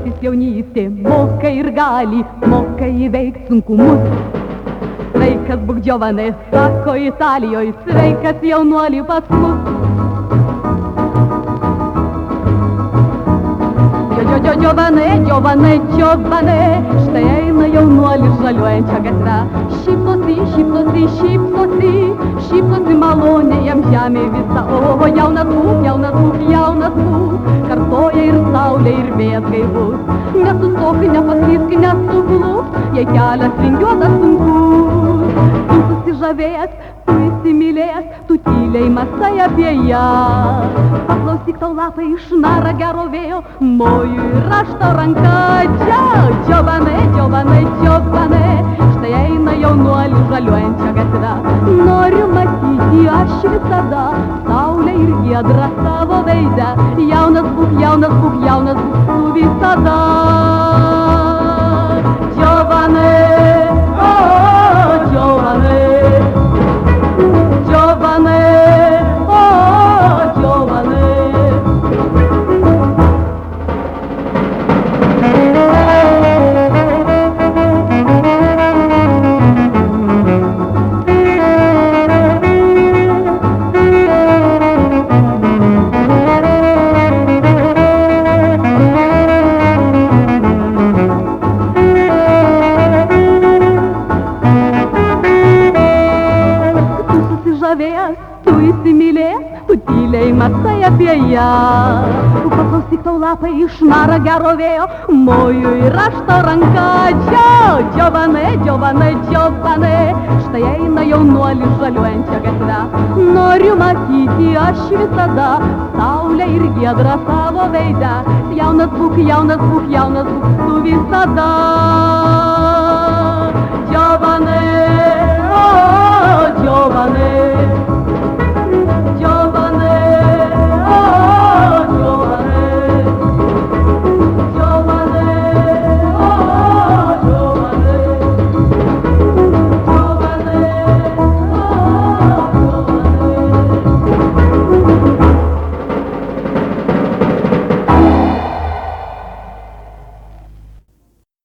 džiaugtis jaunystė, moka ir gali, moka įveikti sunkumus. Sveikas būk Giovanai, sako Italijoje, sveikas jaunuoli pas mus. Giovanai, Giovanai, Giovanai, štai eina jaunuolis žaliuojančia gatve. Šypsosi, šypsosi, šypsosi, šypsosi malonė jam žemė visa. O, jaunas būk, jaunas būk, jaunas būk, kartoja ir saulė, ir vėjas gaivus. Nesustok, nepaslysk, nesukluk, jei kelias vingiuotas sunkus. Tu susižavėjęs, tu įsimylėjęs, tu tyliai mąstai apie ją. Paklausyk, tau lapai išnara gero vėjo, moju ir aš tau ranka. Giovanai, Giovanai, Giovanai, štai eina jaunuolis žaliuojančia gatve. Noriu matyti aš visada saulę ir giedrą savo veidą. Jaunas būk, jaunas būk, jaunas būk tu visada. Giovanai, oh, Giovanai, Giovanai, oh, Giovanai. Tu įsimylėjęs, tu tyliai mąstai apie ją. Paklausyk, tau lapai išnara gero vėjo, moju ir aš tau ranka. Giovanai, Giovanai, Giovanai, štai eina jaunuolis žaliuojančia gatve. Noriu matyti aš visada saulę ir giedrą savo veidą. Jaunas būk, jaunas būk, jaunas būk tu visada. Giovanai.